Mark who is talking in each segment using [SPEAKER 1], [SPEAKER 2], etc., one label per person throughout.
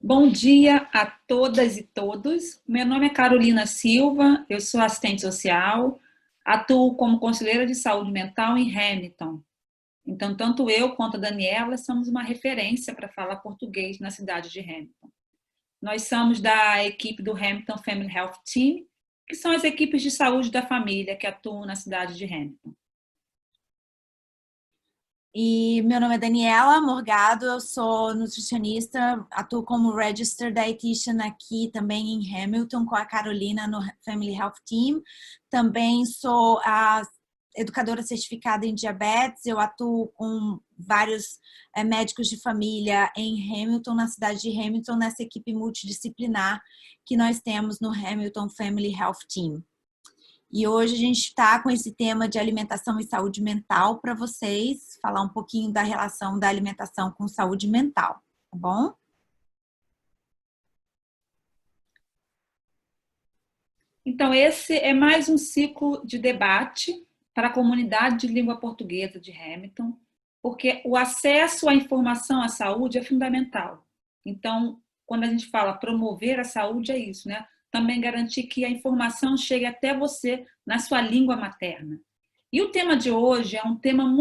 [SPEAKER 1] Bom dia a todas e todos. Meu nome é Carolina Silva, eu sou assistente social, atuo como conselheira de saúde mental em Hamilton. Então, tanto eu quanto a Daniela somos uma referência para falar português na cidade de Hamilton. Nós somos da equipe do Hamilton Family Health Team, que são as equipes de saúde da família que atuam na cidade de Hamilton.
[SPEAKER 2] E meu nome é Daniela Morgado, eu sou nutricionista, atuo como Registered Dietitian aqui também em Hamilton com a Carolina no Family Health Team. Também sou a educadora certificada em diabetes, eu atuo com vários médicos de família em Hamilton, na cidade de Hamilton, nessa equipe multidisciplinar que nós temos no Hamilton Family Health Team. E hoje a gente está com esse tema de alimentação e saúde mental para vocês, falar um pouquinho da relação da alimentação com saúde mental, tá bom?
[SPEAKER 1] Então, esse é mais um ciclo de debate para a comunidade de língua portuguesa de Hamilton, porque o acesso à informação à saúde é fundamental. Então, quando a gente fala promover a saúde, é isso, né? Também garantir que a informação chegue até você na sua língua materna. E o tema de hoje é um tema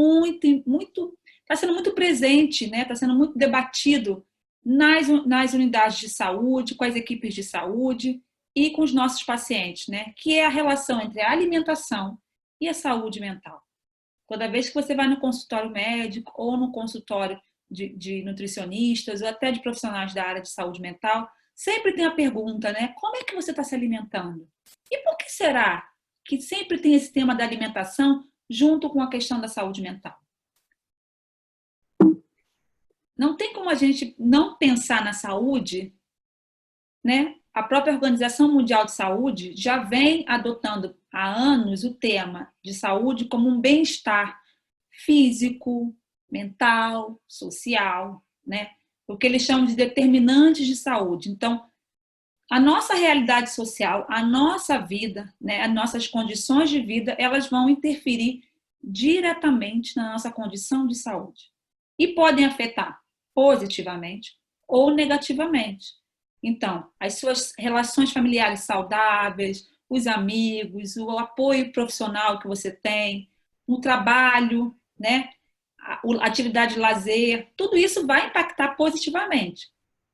[SPEAKER 1] está sendo muito presente, né? Está sendo muito debatido nas unidades de saúde, com as equipes de saúde e com os nossos pacientes, né? Que é a relação entre a alimentação e a saúde mental. Toda vez que você vai no consultório médico ou no consultório de nutricionistas ou até de profissionais da área de saúde mental, sempre tem a pergunta, né? Como é que você está se alimentando? E por que será que sempre tem esse tema da alimentação junto com a questão da saúde mental? Não tem como a gente não pensar na saúde, né? A própria Organização Mundial de Saúde já vem adotando há anos o tema de saúde como um bem-estar físico, mental, social, né? O que eles chamam de determinantes de saúde. Então, a nossa realidade social, a nossa vida, né, as nossas condições de vida, elas vão interferir diretamente na nossa condição de saúde e podem afetar positivamente ou negativamente. Então, as suas relações familiares saudáveis, os amigos, o apoio profissional que você tem, o trabalho, né, a atividade de lazer, tudo isso vai impactar positivamente.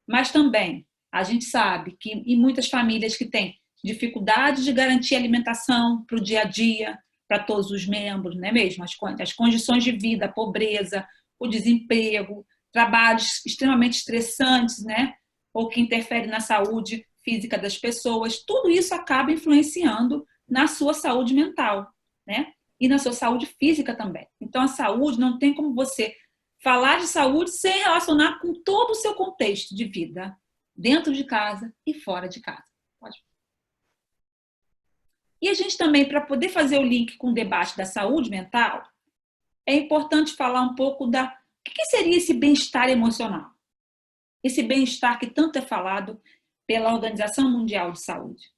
[SPEAKER 1] Mas também a gente sabe que em muitas famílias que têm dificuldade de garantir alimentação para o dia a dia, para todos os membros, não é mesmo? As condições de vida, a pobreza, o desemprego, trabalhos extremamente estressantes, né? Ou que interferem na saúde física das pessoas, tudo isso acaba influenciando na sua saúde mental, né? E na sua saúde física também. Então, a saúde não tem como você falar de saúde sem relacionar com todo o seu contexto de vida, dentro de casa e fora de casa. Pode. E a gente também, para poder fazer o link com o debate da saúde mental, é importante falar um pouco da o que seria esse bem-estar emocional. Esse bem-estar que tanto é falado pela Organização Mundial de Saúde.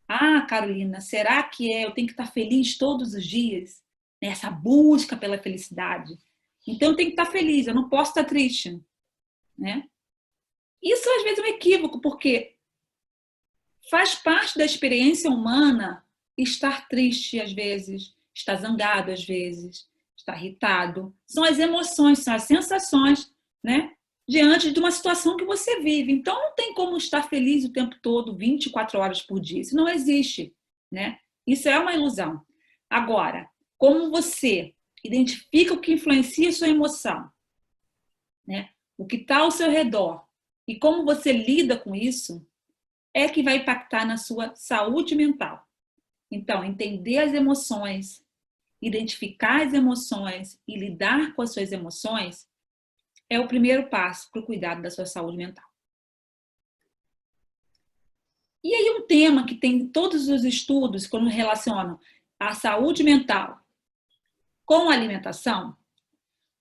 [SPEAKER 1] Ah, Carolina, será que eu tenho que estar feliz todos os dias? Essa busca pela felicidade. Então eu tenho que estar feliz, eu não posso estar triste, né? Isso às vezes é um equívoco, porque faz parte da experiência humana estar triste às vezes, estar zangado às vezes, estar irritado. São as emoções, são as sensações, né? Diante de uma situação que você vive. Então não tem como estar feliz o tempo todo, 24 horas por dia. Isso não existe, né? Isso é uma ilusão. Agora, como você identifica o que influencia a sua emoção, né? O que está ao seu redor e como você lida com isso é que vai impactar na sua saúde mental. Então, entender as emoções, identificar as emoções e lidar com as suas emoções é o primeiro passo para o cuidado da sua saúde mental. E aí um tema que tem todos os estudos quando relacionam a saúde mental com a alimentação,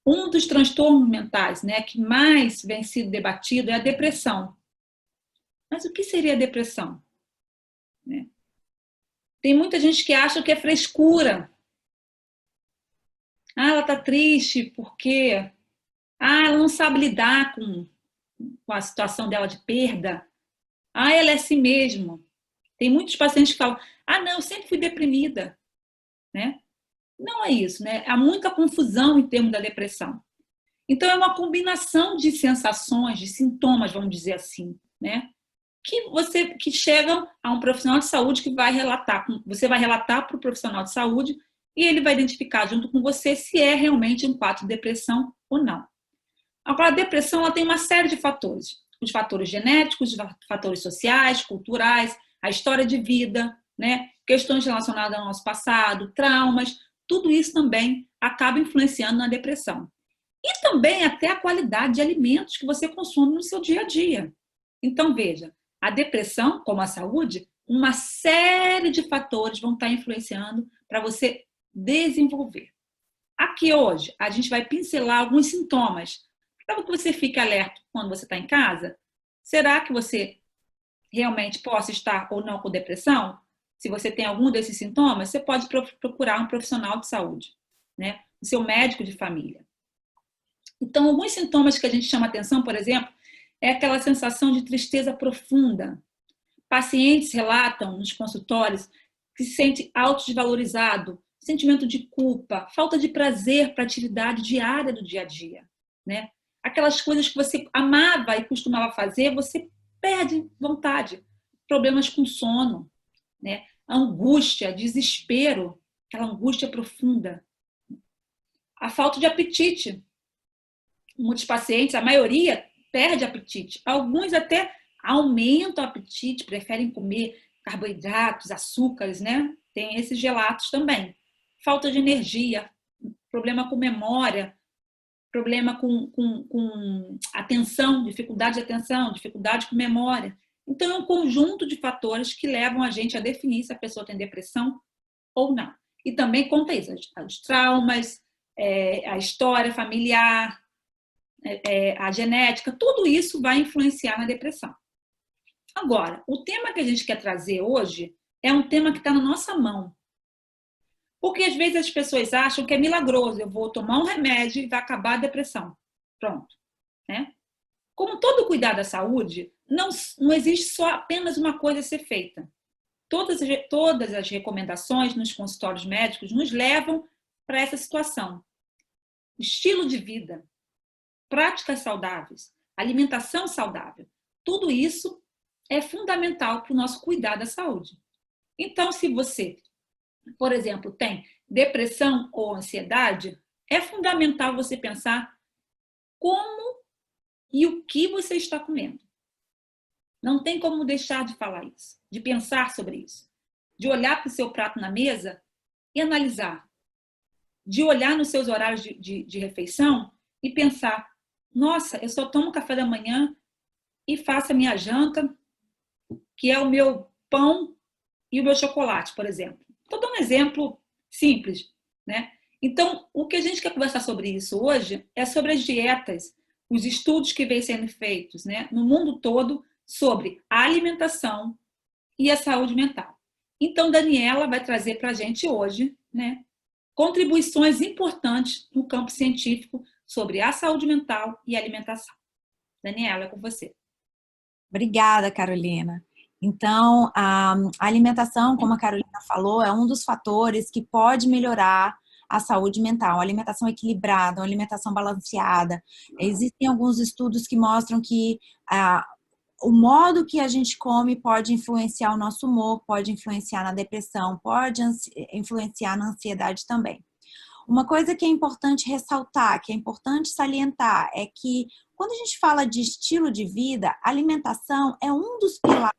[SPEAKER 1] um dos transtornos mentais, né, que mais vem sido debatido é a depressão. Mas o que seria a depressão? Né? Tem muita gente que acha que é frescura. Ah, ela está triste porque ela não sabe lidar com a situação dela de perda, ela é assim mesmo. Tem muitos pacientes que falam, não, eu sempre fui deprimida, né? Não é isso, né? Há muita confusão em termos da depressão. Então, é uma combinação de sensações, de sintomas, vamos dizer assim, né? Que chegam a um profissional de saúde que vai relatar. Você vai relatar para o profissional de saúde e ele vai identificar junto com você se é realmente um quadro de depressão ou não. Agora, a depressão ela tem uma série de fatores. Os fatores genéticos, os fatores sociais, culturais, a história de vida, né? Questões relacionadas ao nosso passado, traumas, tudo isso também acaba influenciando na depressão. E também até a qualidade de alimentos que você consome no seu dia a dia. Então, veja, a depressão, como a saúde, uma série de fatores vão estar influenciando para você desenvolver. Aqui hoje, a gente vai pincelar alguns sintomas para que você fique alerta quando você está em casa. Será que você realmente possa estar ou não com depressão? Se você tem algum desses sintomas, você pode procurar um profissional de saúde, né? O seu médico de família. Então, alguns sintomas que a gente chama atenção, por exemplo, é aquela sensação de tristeza profunda. Pacientes relatam nos consultórios que se sente autodesvalorizado, sentimento de culpa, falta de prazer para a atividade diária do dia a dia, né? Aquelas coisas que você amava e costumava fazer, você perde vontade. Problemas com sono, né? Angústia, desespero, aquela angústia profunda. A falta de apetite. Muitos pacientes, a maioria, perde apetite. Alguns até aumentam o apetite, preferem comer carboidratos, açúcares, né? Tem esses relatos também. Falta de energia, problema com memória, problema com atenção, dificuldade de atenção, dificuldade com memória. Então, é um conjunto de fatores que levam a gente a definir se a pessoa tem depressão ou não. E também conta isso, os traumas, a história familiar, a genética, tudo isso vai influenciar na depressão. Agora, o tema que a gente quer trazer hoje é um tema que está na nossa mão. Porque às vezes as pessoas acham que é milagroso, eu vou tomar um remédio e vai acabar a depressão. Pronto. Né? Como todo cuidar da saúde, não existe só apenas uma coisa a ser feita. Todas as recomendações nos consultórios médicos nos levam para essa situação. Estilo de vida, práticas saudáveis, alimentação saudável, tudo isso é fundamental para o nosso cuidar da saúde. Então, se você, por exemplo, tem depressão ou ansiedade, é fundamental você pensar como e o que você está comendo. Não tem como deixar de falar isso, de pensar sobre isso, de olhar para o seu prato na mesa e analisar, de olhar nos seus horários de refeição e pensar, nossa, eu só tomo café da manhã e faço a minha janta, que é o meu pão e o meu chocolate, por exemplo. Estou dando um exemplo simples, né? Então, o que a gente quer conversar sobre isso hoje é sobre as dietas, os estudos que vêm sendo feitos, né, no mundo todo sobre a alimentação e a saúde mental. Então, Daniela vai trazer para a gente hoje, né, contribuições importantes no campo científico sobre a saúde mental e a alimentação. Daniela, é com você.
[SPEAKER 2] Obrigada, Carolina. Então, a alimentação, como a Carolina falou, é um dos fatores que pode melhorar a saúde mental. Uma alimentação equilibrada, uma alimentação balanceada. Existem alguns estudos que mostram que o modo que a gente come pode influenciar o nosso humor, pode influenciar na depressão, pode influenciar na ansiedade também. Uma coisa que é importante ressaltar, que é importante salientar, é que quando a gente fala de estilo de vida, a alimentação é um dos pilares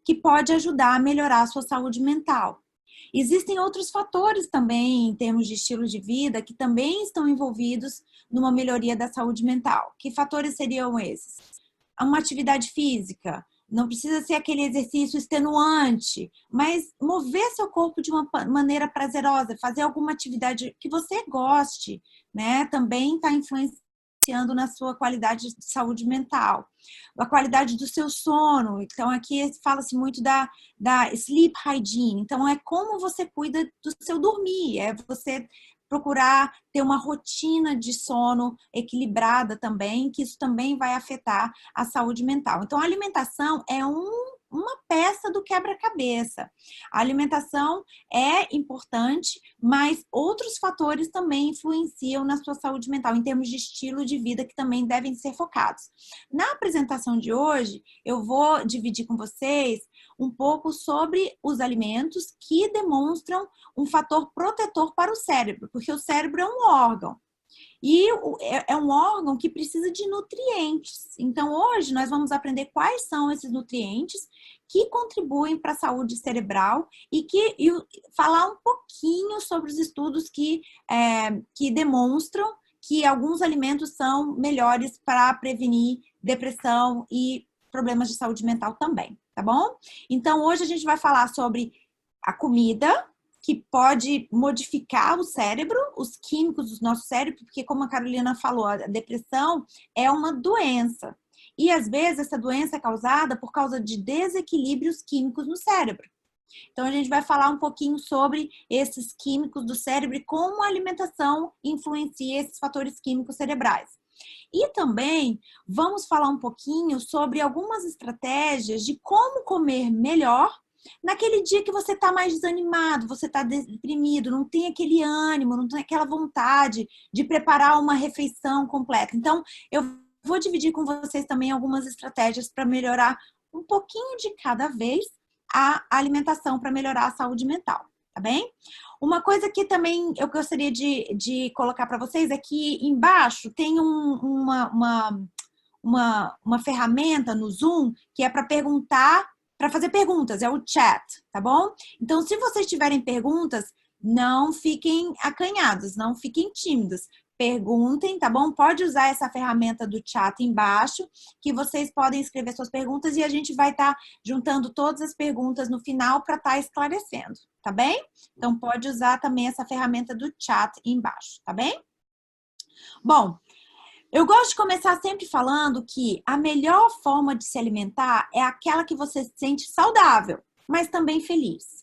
[SPEAKER 2] que pode ajudar a melhorar a sua saúde mental. Existem outros fatores também, em termos de estilo de vida, que também estão envolvidos numa melhoria da saúde mental. Que fatores seriam esses? Uma atividade física, não precisa ser aquele exercício extenuante, mas mover seu corpo de uma maneira prazerosa, fazer alguma atividade que você goste, né? Também está influenciando na sua qualidade de saúde mental. A qualidade do seu sono. Então, aqui fala-se muito da sleep hygiene. Então, é como você cuida do seu dormir, é você procurar ter uma rotina de sono equilibrada também, que isso também vai afetar a saúde mental. Então, a alimentação é uma peça do quebra-cabeça. A alimentação é importante, mas outros fatores também influenciam na sua saúde mental, em termos de estilo de vida, que também devem ser focados. Na apresentação de hoje, eu vou dividir com vocês um pouco sobre os alimentos que demonstram um fator protetor para o cérebro, porque o cérebro é um órgão. E é um órgão que precisa de nutrientes. Então, hoje, nós vamos aprender quais são esses nutrientes que contribuem para a saúde cerebral e falar um pouquinho sobre os estudos que demonstram que alguns alimentos são melhores para prevenir depressão e problemas de saúde mental também, tá bom? Então, hoje a gente vai falar sobre a comida, que pode modificar o cérebro, os químicos do nosso cérebro, porque como a Carolina falou, a depressão é uma doença. E às vezes essa doença é causada por causa de desequilíbrios químicos no cérebro. Então a gente vai falar um pouquinho sobre esses químicos do cérebro e como a alimentação influencia esses fatores químicos cerebrais. E também vamos falar um pouquinho sobre algumas estratégias de como comer melhor naquele dia que você está mais desanimado, você está deprimido, não tem aquele ânimo, não tem aquela vontade de preparar uma refeição completa. Então, eu vou dividir com vocês também algumas estratégias para melhorar um pouquinho de cada vez a alimentação para melhorar a saúde mental, tá bem? Uma coisa que também eu gostaria de colocar para vocês é que embaixo tem uma ferramenta no Zoom que é para fazer perguntas, é o chat, tá bom? Então, se vocês tiverem perguntas, não fiquem acanhados, não fiquem tímidos. Perguntem, tá bom? Pode usar essa ferramenta do chat embaixo, que vocês podem escrever suas perguntas e a gente vai estar juntando todas as perguntas no final para estar esclarecendo, tá bem? Então, pode usar também essa ferramenta do chat embaixo, tá bem? Bom, eu gosto de começar sempre falando que a melhor forma de se alimentar é aquela que você se sente saudável, mas também feliz.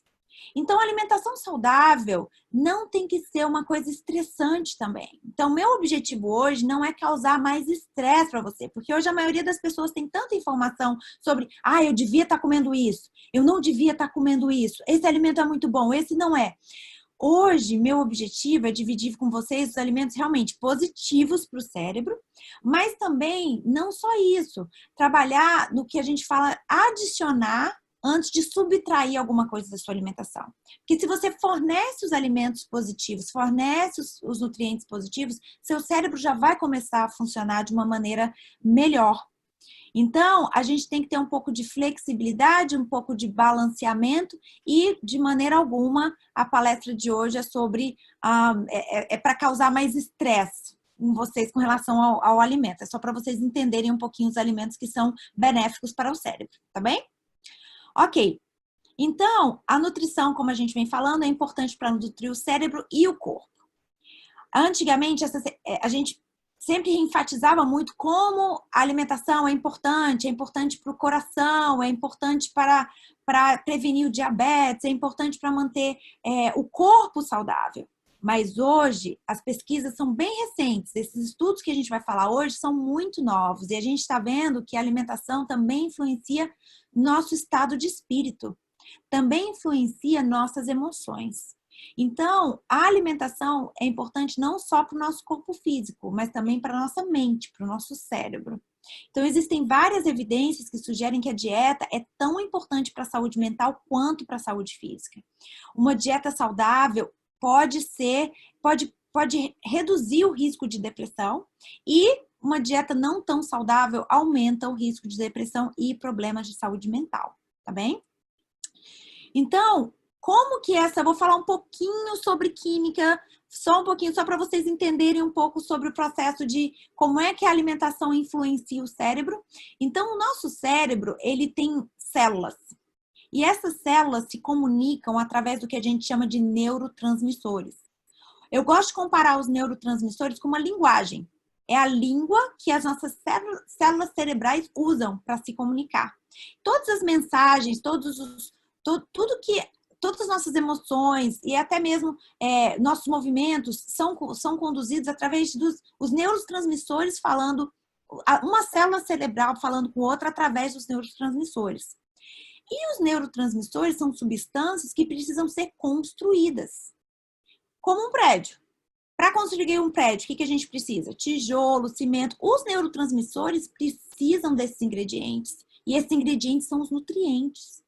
[SPEAKER 2] Então, a alimentação saudável não tem que ser uma coisa estressante também. Então, meu objetivo hoje não é causar mais estresse para você, porque hoje a maioria das pessoas tem tanta informação sobre, eu devia estar comendo isso, eu não devia estar comendo isso, esse alimento é muito bom, esse não é. Hoje, meu objetivo é dividir com vocês os alimentos realmente positivos para o cérebro, mas também, não só isso, trabalhar no que a gente fala adicionar antes de subtrair alguma coisa da sua alimentação. Porque se você fornece os alimentos positivos, fornece os nutrientes positivos, seu cérebro já vai começar a funcionar de uma maneira melhor. Então, a gente tem que ter um pouco de flexibilidade, um pouco de balanceamento e, de maneira alguma, a palestra de hoje é sobre, para causar mais estresse em vocês com relação ao alimento. É só para vocês entenderem um pouquinho os alimentos que são benéficos para o cérebro, tá bem? Ok. Então, a nutrição, como a gente vem falando, é importante para nutrir o cérebro e o corpo. Antigamente, a gente sempre enfatizava muito como a alimentação é importante para o coração, é importante para prevenir o diabetes, é importante para manter o corpo saudável. Mas hoje, as pesquisas são bem recentes. Esses estudos que a gente vai falar hoje são muito novos. E a gente está vendo que a alimentação também influencia nosso estado de espírito. Também influencia nossas emoções. Então, a alimentação é importante não só para o nosso corpo físico, mas também para a nossa mente, para o nosso cérebro. Então, existem várias evidências que sugerem que a dieta é tão importante para a saúde mental quanto para a saúde física. Uma dieta saudável pode reduzir o risco de depressão e uma dieta não tão saudável aumenta o risco de depressão e problemas de saúde mental, tá bem? Então, como que vou falar um pouquinho sobre química, só um pouquinho, só para vocês entenderem um pouco sobre o processo de como é que a alimentação influencia o cérebro. Então, o nosso cérebro, ele tem células. E essas células se comunicam através do que a gente chama de neurotransmissores. Eu gosto de comparar os neurotransmissores com uma linguagem. É a língua que as nossas células cerebrais usam para se comunicar. Todas as mensagens, tudo que todas as nossas emoções e até mesmo nossos movimentos são conduzidos através dos os neurotransmissores falando, uma célula cerebral falando com outra através dos neurotransmissores. E os neurotransmissores são substâncias que precisam ser construídas, como um prédio. Para construir um prédio, o que a gente precisa? Tijolo, cimento. Os neurotransmissores precisam desses ingredientes. E esses ingredientes são os nutrientes.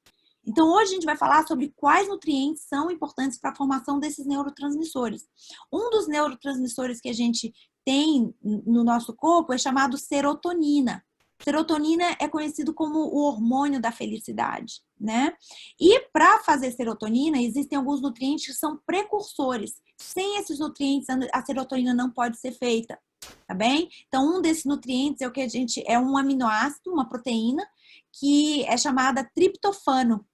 [SPEAKER 2] Então, hoje a gente vai falar sobre quais nutrientes são importantes para a formação desses neurotransmissores. Um dos neurotransmissores que a gente tem no nosso corpo é chamado serotonina. Serotonina é conhecido como o hormônio da felicidade, né? E para fazer serotonina, existem alguns nutrientes que são precursores. Sem esses nutrientes, a serotonina não pode ser feita, tá bem? Então, um desses nutrientes é o que é um aminoácido, uma proteína, que é chamada triptofano.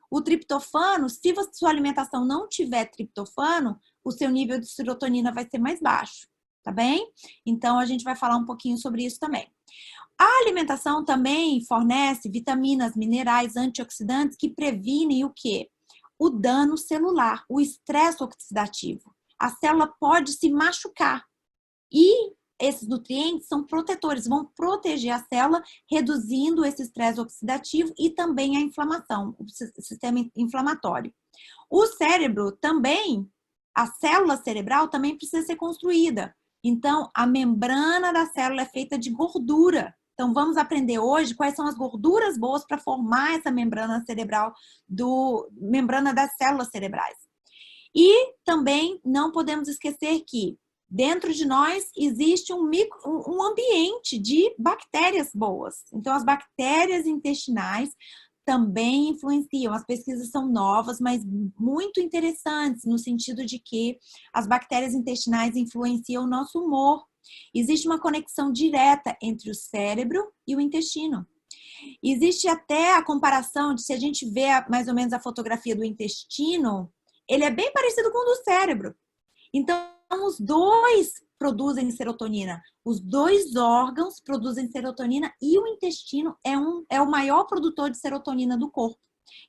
[SPEAKER 2] O triptofano, se sua alimentação não tiver triptofano, o seu nível de serotonina vai ser mais baixo, tá bem? Então, a gente vai falar um pouquinho sobre isso também. A alimentação também fornece vitaminas, minerais, antioxidantes que previnem o quê? O dano celular, o estresse oxidativo. A célula pode se machucar e esses nutrientes são protetores, vão proteger a célula, reduzindo esse estresse oxidativo e também a inflamação, o sistema inflamatório. O cérebro também, a célula cerebral também precisa ser construída. Então, a membrana da célula é feita de gordura. Então, vamos aprender hoje quais são as gorduras boas para formar essa membrana cerebral, membrana das células cerebrais. E também não podemos esquecer que dentro de nós existe um ambiente de bactérias boas. Então, as bactérias intestinais também influenciam. As pesquisas são novas, mas muito interessantes, no sentido de que as bactérias intestinais influenciam o nosso humor. Existe uma conexão direta entre o cérebro e o intestino. Existe até a comparação de, se a gente vê mais ou menos a fotografia do intestino, ele é bem parecido com o do cérebro. Então, os dois produzem serotonina. Os dois órgãos produzem serotonina e o intestino é o maior produtor de serotonina do corpo.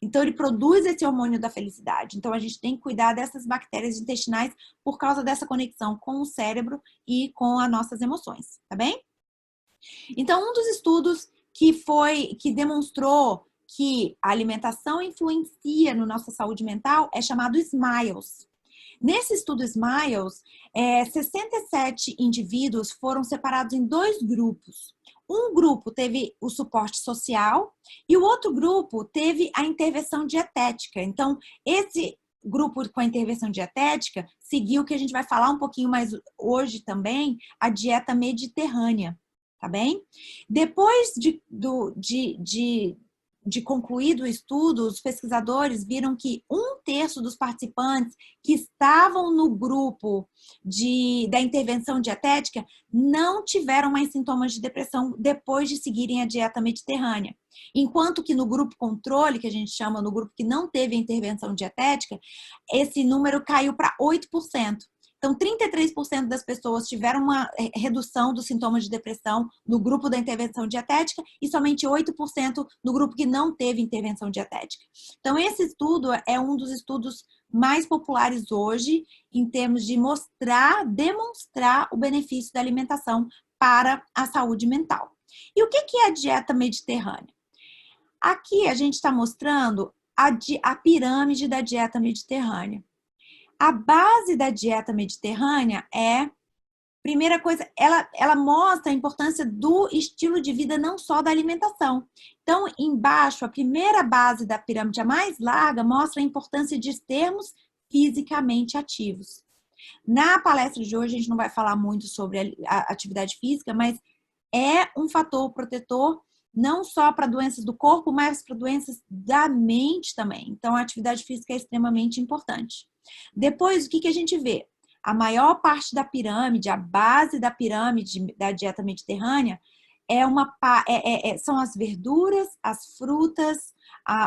[SPEAKER 2] Então, ele produz esse hormônio da felicidade. Então, a gente tem que cuidar dessas bactérias intestinais por causa dessa conexão com o cérebro e com as nossas emoções, tá bem? Então, um dos estudos que demonstrou que a alimentação influencia na nossa saúde mental é chamado SMILES. Nesse estudo SMILES, 67 indivíduos foram separados em 2 grupos. Um grupo teve o suporte social e o outro grupo teve a intervenção dietética. Então, esse grupo com a intervenção dietética seguiu o que a gente vai falar um pouquinho mais hoje também, a dieta mediterrânea, tá bem? Depois de concluído o estudo, os pesquisadores viram que 1/3 dos participantes que estavam no grupo da intervenção dietética não tiveram mais sintomas de depressão depois de seguirem a dieta mediterrânea. Enquanto que no grupo controle, que a gente chama no grupo que não teve a intervenção dietética, esse número caiu para 8%. Então, 33% das pessoas tiveram uma redução dos sintomas de depressão no grupo da intervenção dietética e somente 8% no grupo que não teve intervenção dietética. Então, esse estudo é um dos estudos mais populares hoje em termos de demonstrar o benefício da alimentação para a saúde mental. E o que é a dieta mediterrânea? Aqui a gente está mostrando a pirâmide da dieta mediterrânea. A base da dieta mediterrânea primeira coisa, ela mostra a importância do estilo de vida, não só da alimentação. Então, embaixo, a primeira base da pirâmide, a mais larga, mostra a importância de termos fisicamente ativos. Na palestra de hoje, a gente não vai falar muito sobre a atividade física, mas é um fator protetor não só para doenças do corpo, mas para doenças da mente também. Então, a atividade física é extremamente importante. Depois, o que a gente vê? A maior parte da pirâmide, a base da pirâmide da dieta mediterrânea, são as verduras, as frutas,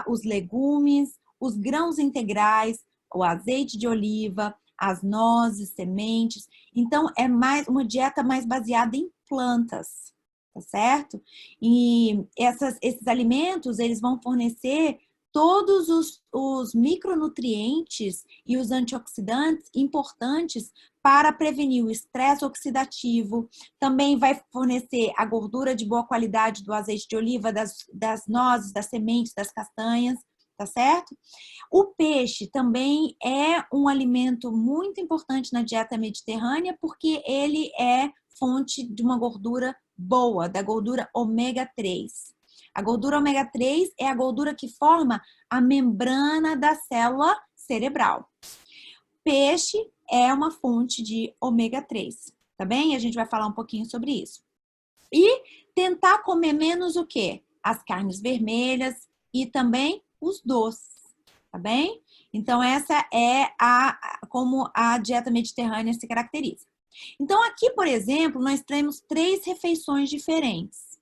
[SPEAKER 2] os legumes, os grãos integrais, o azeite de oliva, as nozes, sementes. Então, é uma dieta mais baseada em plantas, tá certo? E esses alimentos, eles vão fornecer todos os micronutrientes e os antioxidantes importantes para prevenir o estresse oxidativo. Também vai fornecer a gordura de boa qualidade do azeite de oliva, das nozes, das sementes, das castanhas, tá certo? O peixe também é um alimento muito importante na dieta mediterrânea, porque ele é fonte de uma gordura boa, da gordura ômega 3. A gordura ômega 3 é a gordura que forma a membrana da célula cerebral. Peixe é uma fonte de ômega 3, tá bem? A gente vai falar um pouquinho sobre isso. E tentar comer menos o quê? As carnes vermelhas e também os doces, tá bem? Então, essa é como a dieta mediterrânea se caracteriza. Então, aqui, por exemplo, nós temos 3 refeições diferentes.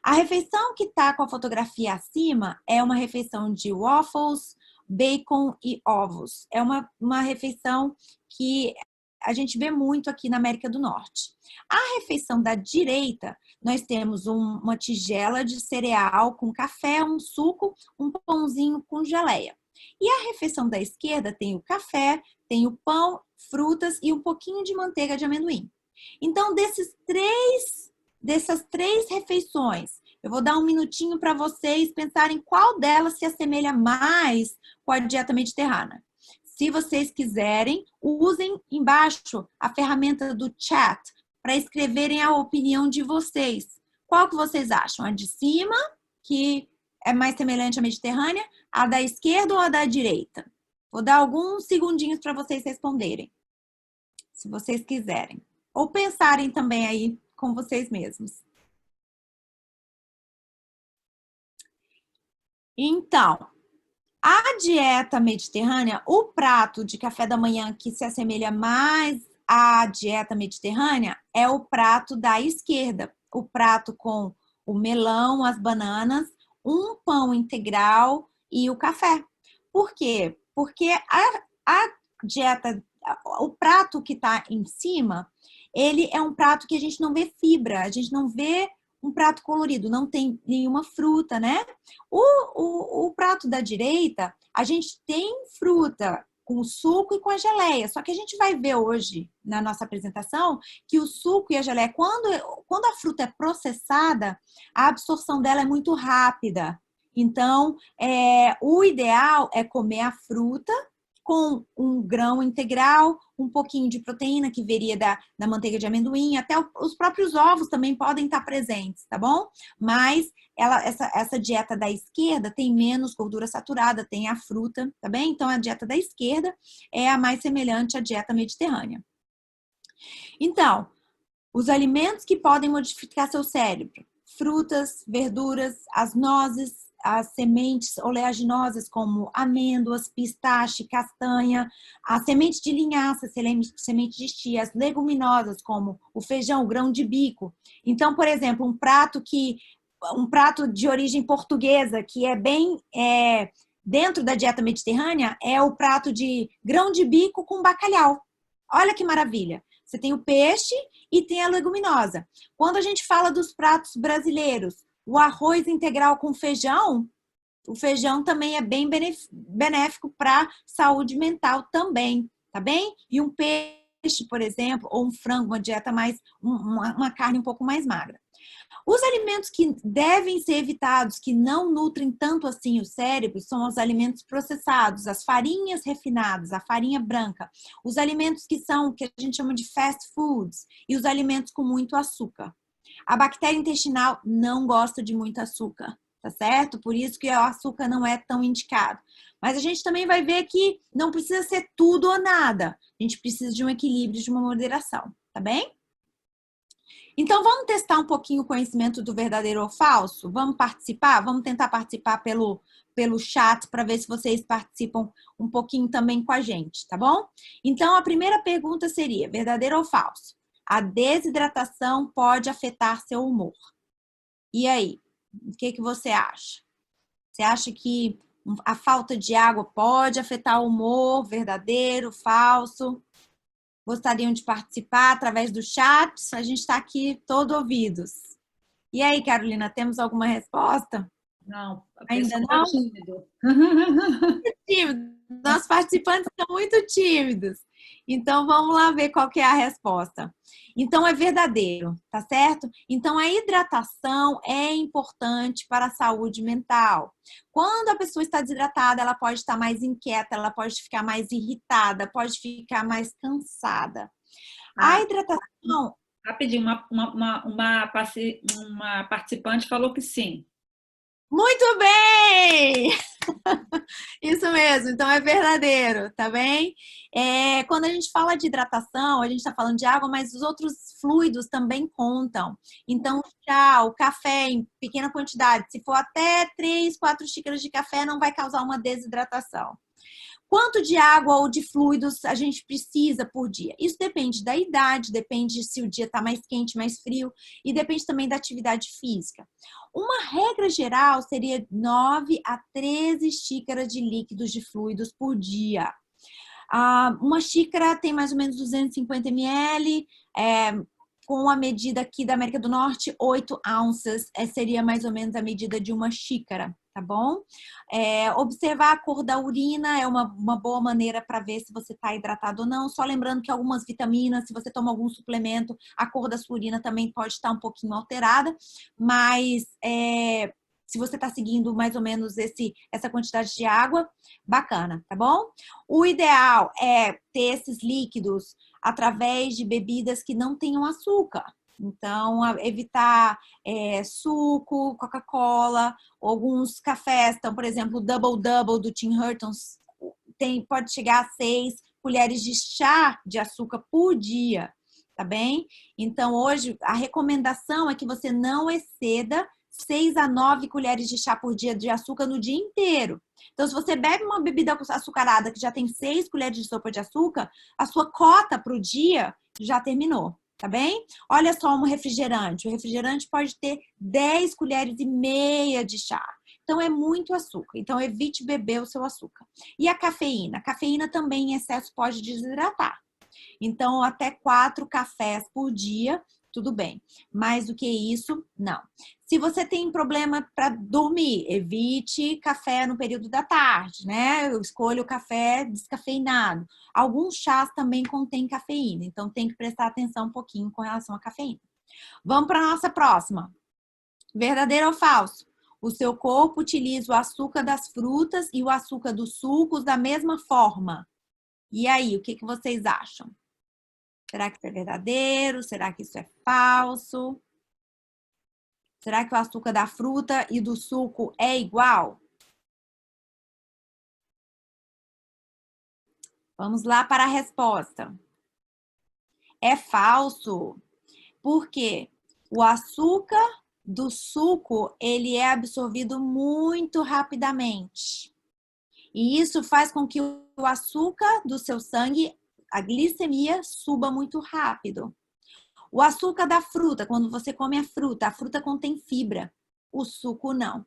[SPEAKER 2] A refeição que está com a fotografia acima é uma refeição de waffles, bacon e ovos. É uma refeição que a gente vê muito aqui na América do Norte. A refeição da direita, nós temos uma tigela de cereal com café, um suco, um pãozinho com geleia. E a refeição da esquerda tem o café, tem o pão, frutas e um pouquinho de manteiga de amendoim. Então, dessas 3 refeições, eu vou dar um minutinho para vocês pensarem qual delas se assemelha mais com a dieta mediterrânea. Se vocês quiserem, usem embaixo a ferramenta do chat para escreverem a opinião de vocês. Qual que vocês acham? A de cima, que é mais semelhante à mediterrânea, a da esquerda ou a da direita? Vou dar alguns segundinhos para vocês responderem, se vocês quiserem. Ou pensarem também aí com vocês mesmos. Então, a dieta mediterrânea, o prato de café da manhã que se assemelha mais à dieta mediterrânea é o prato da esquerda. O prato com o melão, as bananas, um pão integral e o café. Por quê? Porque a dieta, o prato que está em cima, ele é um prato que a gente não vê fibra, a gente não vê um prato colorido, não tem nenhuma fruta, né? O prato da direita, a gente tem fruta com o suco e com a geleia. Só que a gente vai ver hoje, na nossa apresentação, que o suco e a geleia, quando a fruta é processada, a absorção dela é muito rápida. Então, o ideal é comer a fruta com um grão integral, um pouquinho de proteína que viria da manteiga de amendoim, até os próprios ovos também podem estar presentes, tá bom? Mas essa dieta da esquerda tem menos gordura saturada, tem a fruta, tá bem? Então, a dieta da esquerda é a mais semelhante à dieta mediterrânea. Então, os alimentos que podem modificar seu cérebro: frutas, verduras, as nozes, as sementes oleaginosas como amêndoas, pistache, castanha, a semente de linhaça, semente de chia, as leguminosas como o feijão, o grão de bico. Então, por exemplo, um prato de origem portuguesa que é bem dentro da dieta mediterrânea é o prato de grão de bico com bacalhau. Olha que maravilha! Você tem o peixe e tem a leguminosa. Quando a gente fala dos pratos brasileiros, o arroz integral com feijão, o feijão também é bem benéfico para a saúde mental também, tá bem? E um peixe, por exemplo, ou um frango, uma dieta mais, uma carne um pouco mais magra. Os alimentos que devem ser evitados, que não nutrem tanto assim o cérebro, são os alimentos processados, as farinhas refinadas, a farinha branca, os alimentos que a gente chama de fast foods e os alimentos com muito açúcar. A bactéria intestinal não gosta de muito açúcar, tá certo? Por isso que o açúcar não é tão indicado. Mas a gente também vai ver que não precisa ser tudo ou nada. A gente precisa de um equilíbrio, de uma moderação, tá bem? Então, vamos testar um pouquinho o conhecimento do verdadeiro ou falso? Vamos participar? Vamos tentar participar pelo chat para ver se vocês participam um pouquinho também com a gente, tá bom? Então, a primeira pergunta seria: verdadeiro ou falso? A desidratação pode afetar seu humor. E aí? O que você acha? Você acha que a falta de água pode afetar o humor? Verdadeiro, falso? Gostariam de participar através do chat? A gente está aqui todo ouvidos. E aí, Carolina, temos alguma resposta?
[SPEAKER 1] Não, o
[SPEAKER 2] Ainda
[SPEAKER 1] pessoal está
[SPEAKER 2] não?
[SPEAKER 1] tímido.
[SPEAKER 2] Tímido. Nossos participantes são muito tímidos. Então, vamos lá ver qual que é a resposta. Então, é verdadeiro, tá certo? Então, a hidratação é importante para a saúde mental. Quando a pessoa está desidratada, ela pode estar mais inquieta, ela pode ficar mais irritada, pode ficar mais cansada. A
[SPEAKER 1] Ah,
[SPEAKER 2] hidratação.
[SPEAKER 1] rapidinho, uma participante falou que sim.
[SPEAKER 2] Muito bem! Isso mesmo, então é verdadeiro, tá bem? Quando a gente fala de hidratação, a gente está falando de água, mas os outros fluidos também contam. Então, o chá, o café em pequena quantidade, se for até 3, 4 xícaras de café, não vai causar uma desidratação. Quanto de água ou de fluidos a gente precisa por dia? Isso depende da idade, depende se o dia está mais quente, mais frio e depende também da atividade física. Uma regra geral seria 9 a 13 xícaras de líquidos de fluidos por dia. Uma xícara tem mais ou menos 250 ml, com a medida aqui da América do Norte, 8 ounces seria mais ou menos a medida de uma xícara, tá bom? Observar a cor da urina é uma boa maneira para ver se você está hidratado ou não. Só lembrando que algumas vitaminas, se você toma algum suplemento, a cor da sua urina também pode estar um pouquinho alterada, mas se você está seguindo mais ou menos essa quantidade de água, bacana, tá bom? O ideal é ter esses líquidos através de bebidas que não tenham açúcar. Então, evitar suco, Coca-Cola, alguns cafés. Então, por exemplo, o Double Double do Tim Hortons pode chegar a 6 colheres de chá de açúcar por dia, tá bem? Então, hoje, a recomendação é que você não exceda 6 a 9 colheres de chá por dia de açúcar no dia inteiro. Então, se você bebe uma bebida açucarada que já tem 6 colheres de sopa de açúcar, a sua cota para o dia já terminou, tá bem? Olha só um refrigerante. O refrigerante pode ter 10 colheres e meia de chá. Então, é muito açúcar. Então, evite beber o seu açúcar. E a cafeína? A cafeína também em excesso pode desidratar. Então, até 4 cafés por dia, tudo bem. Mais do que isso, não. Se você tem problema para dormir, evite café no período da tarde, né? Eu escolho o café descafeinado. Alguns chás também contêm cafeína, então tem que prestar atenção um pouquinho com relação à cafeína. Vamos para a nossa próxima. Verdadeiro ou falso? O seu corpo utiliza o açúcar das frutas e o açúcar dos sucos da mesma forma. E aí, o que vocês acham? Será que isso é verdadeiro? Será que isso é falso? Será que o açúcar da fruta e do suco é igual? Vamos lá para a resposta. É falso. Por quê? O açúcar do suco, ele é absorvido muito rapidamente. E isso faz com que o açúcar do seu sangue, a glicemia, suba muito rápido. O açúcar da fruta, quando você come a fruta contém fibra, o suco não.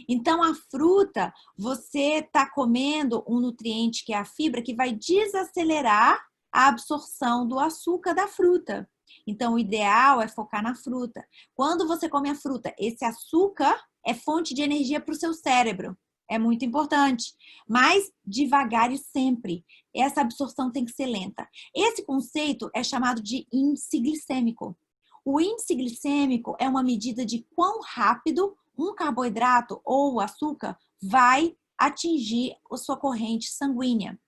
[SPEAKER 2] Então, a fruta, você está comendo um nutriente que é a fibra, que vai desacelerar a absorção do açúcar da fruta. Então, o ideal é focar na fruta. Quando você come a fruta, esse açúcar é fonte de energia para o seu cérebro. É muito importante. Mas devagar e sempre. Essa absorção tem que ser lenta. Esse conceito é chamado de índice glicêmico. O índice glicêmico é uma medida de quão rápido um carboidrato ou açúcar vai atingir a sua corrente sanguínea.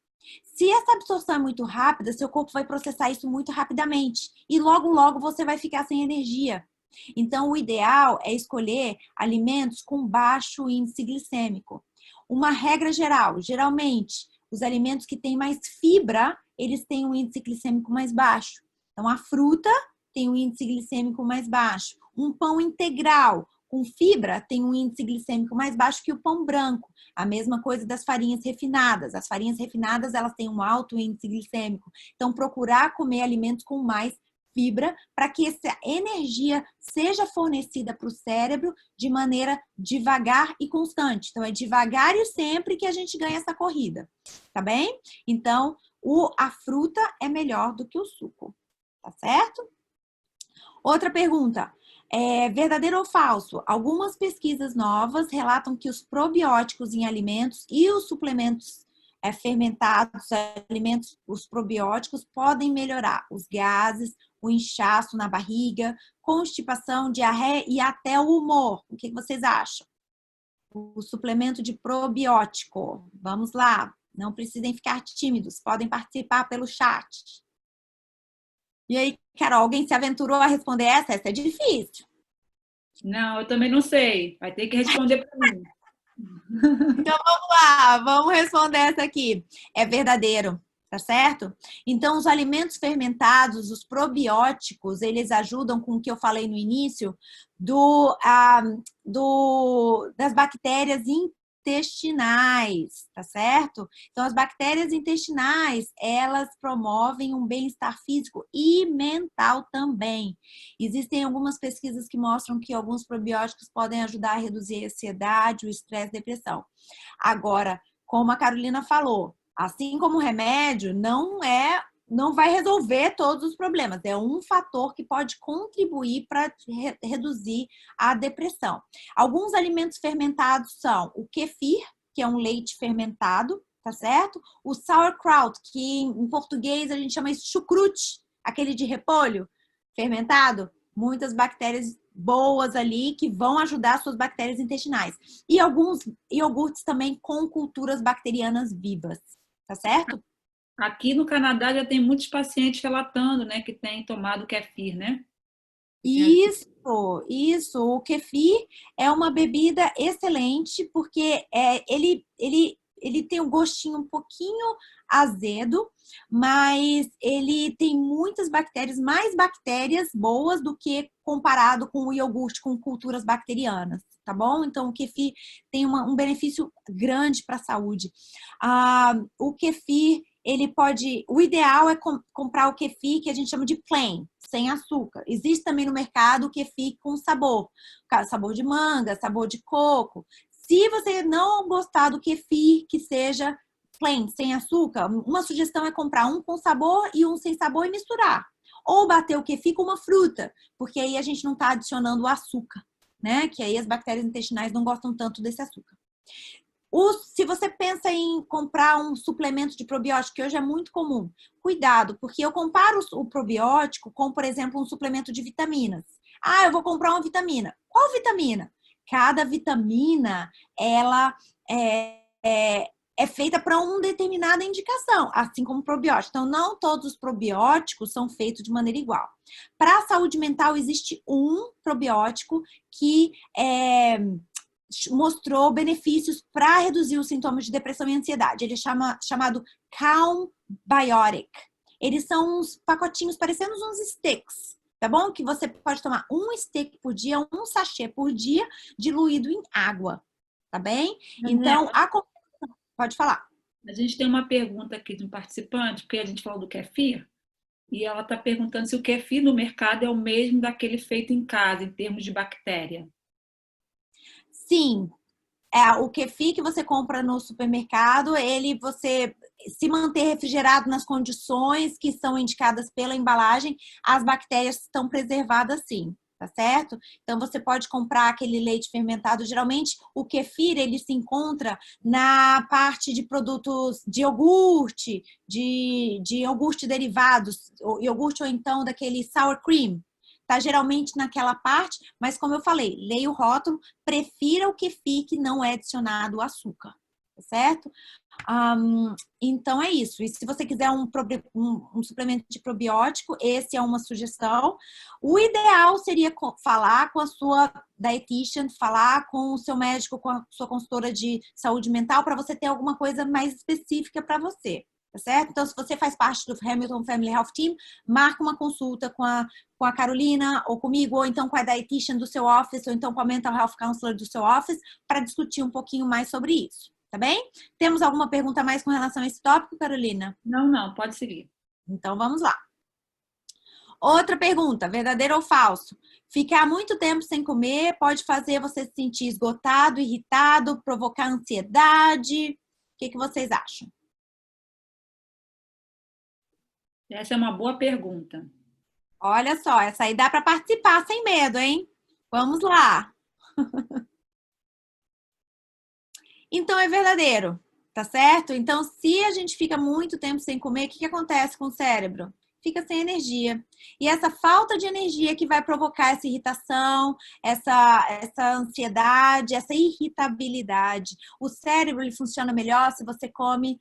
[SPEAKER 2] Se essa absorção é muito rápida, seu corpo vai processar isso muito rapidamente e logo você vai ficar sem energia. Então, o ideal é escolher alimentos com baixo índice glicêmico. Uma regra geral, geralmente, os alimentos que têm mais fibra, eles têm um índice glicêmico mais baixo. Então, a fruta tem um índice glicêmico mais baixo. Um pão integral com fibra tem um índice glicêmico mais baixo que o pão branco. A mesma coisa das farinhas refinadas. As farinhas refinadas, elas têm um alto índice glicêmico. Então, procurar comer alimentos com mais fibra para que essa energia seja fornecida para o cérebro de maneira devagar e constante. Então, é devagar e sempre que a gente ganha essa corrida, tá bem? Então, a fruta é melhor do que o suco, tá certo? Outra pergunta. É verdadeiro ou falso? Algumas pesquisas novas relatam que os probióticos em alimentos e os suplementos fermentados, alimentos, os probióticos podem melhorar os gases, o inchaço na barriga, constipação, diarreia e até o humor. O que vocês acham? O suplemento de probiótico. Vamos lá. Não precisem ficar tímidos. Podem participar pelo chat. E aí, Carol, alguém se aventurou a responder essa? Essa é difícil.
[SPEAKER 1] Não, eu também não sei. Vai ter que responder para mim.
[SPEAKER 2] Então vamos lá, vamos responder essa aqui. É verdadeiro, tá certo? Então, os alimentos fermentados, os probióticos, eles ajudam com o que eu falei no início das bactérias intestinais, tá certo? Então, as bactérias intestinais, elas promovem um bem-estar físico e mental também. Existem algumas pesquisas que mostram que alguns probióticos podem ajudar a reduzir a ansiedade, o estresse e depressão. Agora, como a Carolina falou, assim como o remédio, não vai resolver todos os problemas. É um fator que pode contribuir para reduzir a depressão. Alguns alimentos fermentados são o kefir, que é um leite fermentado, tá certo? O sauerkraut, que em português a gente chama de chucrute, aquele de repolho fermentado. Muitas bactérias boas ali que vão ajudar suas bactérias intestinais. E alguns iogurtes também com culturas bacterianas vivas, tá certo?
[SPEAKER 1] Aqui no Canadá já tem muitos pacientes relatando, né, que têm tomado kefir, né?
[SPEAKER 2] Isso. O kefir é uma bebida excelente porque ele tem um gostinho um pouquinho azedo, mas ele tem muitas bactérias, mais bactérias boas do que comparado com o iogurte com culturas bacterianas, tá bom? Então, o kefir tem um benefício grande para a saúde. O kefir, o ideal é comprar o kefir que a gente chama de plain, sem açúcar. Existe também no mercado o kefir com sabor de manga, sabor de coco. Se você não gostar do kefir que seja plain, sem açúcar, uma sugestão é comprar um com sabor e um sem sabor e misturar. Ou bater o kefir com uma fruta, porque aí a gente não está adicionando o açúcar, né? Que aí as bactérias intestinais não gostam tanto desse açúcar. Se você pensa em comprar um suplemento de probiótico, que hoje é muito comum, cuidado, porque eu comparo o probiótico com, por exemplo, um suplemento de vitaminas. Eu vou comprar uma vitamina. Qual vitamina? Cada vitamina, ela é feita para uma determinada indicação, assim como o probiótico. Então, não todos os probióticos são feitos de maneira igual. Para a saúde mental, existe um probiótico que mostrou benefícios para reduzir os sintomas de depressão e ansiedade. Ele é chamado Calm Biotic. Eles são uns pacotinhos parecendo uns sticks, tá bom? Que você pode tomar um stick por dia, um sachê por dia, diluído em água, tá bem? Então, pode falar.
[SPEAKER 1] A gente tem uma pergunta aqui de um participante, porque a gente falou do kefir, e ela está perguntando se o kefir no mercado é o mesmo daquele feito em casa, em termos de bactéria.
[SPEAKER 2] Sim, o kefir que você compra no supermercado, você se manter refrigerado nas condições que são indicadas pela embalagem, as bactérias estão preservadas sim, tá certo? Então você pode comprar aquele leite fermentado. Geralmente o kefir ele se encontra na parte de produtos de iogurte, de iogurte derivados, iogurte ou então daquele sour cream. Tá geralmente naquela parte, mas como eu falei, leia o rótulo, prefira o kefir que não é adicionado açúcar, tá certo? Então é isso. E se você quiser um suplemento de probiótico, esse é uma sugestão. O ideal seria falar com a sua dietitian, falar com o seu médico, com a sua consultora de saúde mental, para você ter alguma coisa mais específica para você. Tá certo? Então, se você faz parte do Hamilton Family Health Team, marca uma consulta com a Carolina, ou comigo, ou então com a dietitian do seu office, ou então com a mental health counselor do seu office, para discutir um pouquinho mais sobre isso, tá bem? Temos alguma pergunta mais com relação a esse tópico, Carolina?
[SPEAKER 1] Não, pode seguir.
[SPEAKER 2] Então, vamos lá. Outra pergunta, verdadeiro ou falso? Ficar muito tempo sem comer pode fazer você se sentir esgotado, irritado, provocar ansiedade? O que vocês acham?
[SPEAKER 1] Essa é uma boa pergunta.
[SPEAKER 2] Olha só, essa aí dá para participar sem medo, hein? Vamos lá. Então, é verdadeiro, tá certo? Então, se a gente fica muito tempo sem comer, o que acontece com o cérebro? Fica sem energia. E essa falta de energia que vai provocar essa irritação, essa ansiedade, essa irritabilidade. O cérebro ele funciona melhor se você come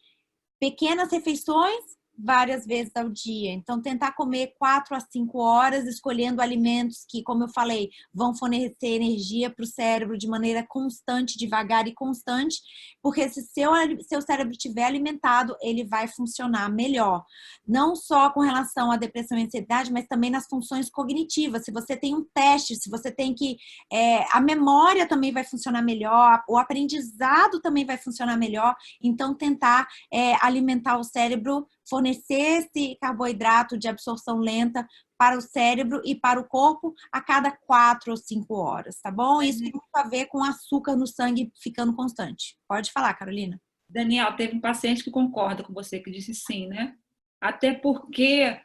[SPEAKER 2] pequenas refeições várias vezes ao dia. Então, tentar comer 4 a 5 horas, escolhendo alimentos que, como eu falei, vão fornecer energia para o cérebro de maneira constante, devagar e constante, porque se seu cérebro estiver alimentado, ele vai funcionar melhor. Não só com relação à depressão e ansiedade, mas também nas funções cognitivas. Se você tem um teste, se você tem que... a memória também vai funcionar melhor, o aprendizado também vai funcionar melhor. Então, tentar alimentar o cérebro, fornecer esse carboidrato de absorção lenta para o cérebro e para o corpo a cada 4 ou 5 horas, tá bom? Isso tem muito a ver com açúcar no sangue ficando constante. Pode falar, Carolina.
[SPEAKER 1] Daniel, teve um paciente que concorda com você, que disse sim, né? Até porque,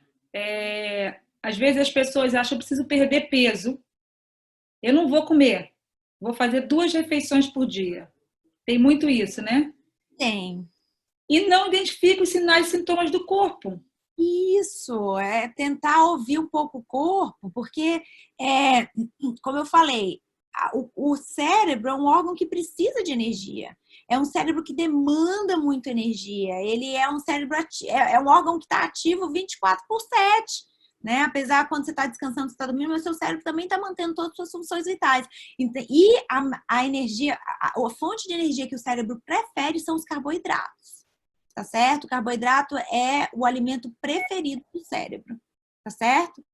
[SPEAKER 1] às vezes as pessoas acham que eu preciso perder peso. Eu não vou comer. Vou fazer 2 refeições por dia. Tem muito isso, né?
[SPEAKER 2] Tem.
[SPEAKER 1] E não identifica os sinais e sintomas do corpo.
[SPEAKER 2] Isso, é tentar ouvir um pouco o corpo, porque, como eu falei, o cérebro é um órgão que precisa de energia. É um cérebro que demanda muita energia. Ele é um cérebro é um órgão que está ativo 24/7. Né? Apesar quando você está descansando, você está dormindo, mas seu cérebro também está mantendo todas as suas funções vitais. E a energia, a fonte de energia que o cérebro prefere são os carboidratos. Tá certo? O carboidrato é o alimento preferido do cérebro, tá certo?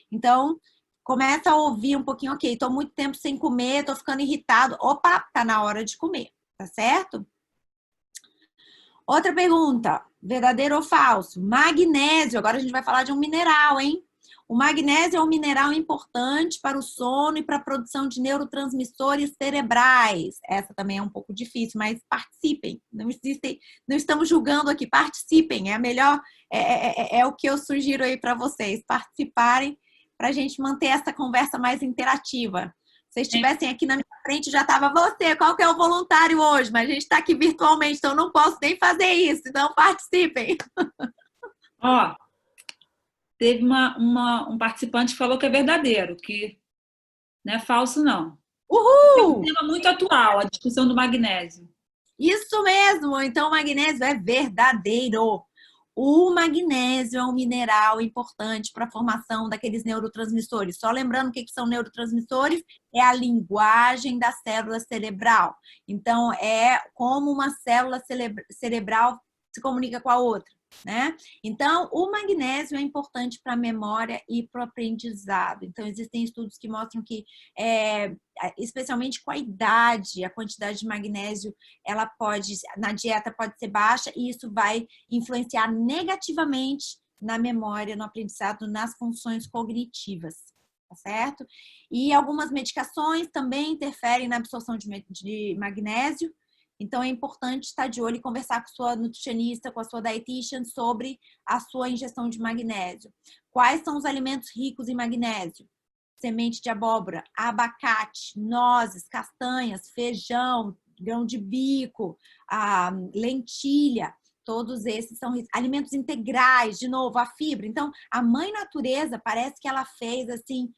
[SPEAKER 2] Então, começa a ouvir um pouquinho, ok, tô muito tempo sem comer, tô ficando irritado. Opa, tá na hora de comer, tá certo? Outra pergunta, verdadeiro ou falso? Magnésio, agora a gente vai falar de um mineral, hein? O magnésio é um mineral importante para o sono e para a produção de neurotransmissores cerebrais. Essa também é um pouco difícil, mas participem. Não estamos julgando aqui, participem. É a melhor, é o que eu sugiro aí para vocês, participarem para a gente manter essa conversa mais interativa. Se vocês estivessem aqui na minha frente, já estava você. Qual que é o voluntário hoje? Mas a gente está aqui virtualmente, então não posso nem fazer isso. Então participem.
[SPEAKER 1] Ó, teve um participante que falou que é verdadeiro, que não é falso, não. É um
[SPEAKER 2] Uhul!
[SPEAKER 1] tema muito atual, a discussão do magnésio.
[SPEAKER 2] Isso mesmo! Então o magnésio é verdadeiro. O magnésio é um mineral importante para a formação daqueles neurotransmissores. Só lembrando o que são neurotransmissores, é a linguagem da célula cerebral. Então, é como uma célula cerebral se comunica com a outra, né? Então, o magnésio é importante para a memória e para o aprendizado. Então, existem estudos que mostram que, especialmente com a idade, a quantidade de magnésio, ela pode, na dieta pode ser baixa e isso vai influenciar negativamente na memória, no aprendizado, nas funções cognitivas, tá certo? E algumas medicações também interferem na absorção de magnésio, então é importante estar de olho e conversar com sua nutricionista, com a sua dietitian sobre a sua ingestão de magnésio. Quais são os alimentos ricos em magnésio? Semente de abóbora, abacate, nozes, castanhas, feijão, grão de bico, lentilha, todos esses são alimentos integrais, de novo, a fibra. Então, a mãe natureza parece que ela fez assim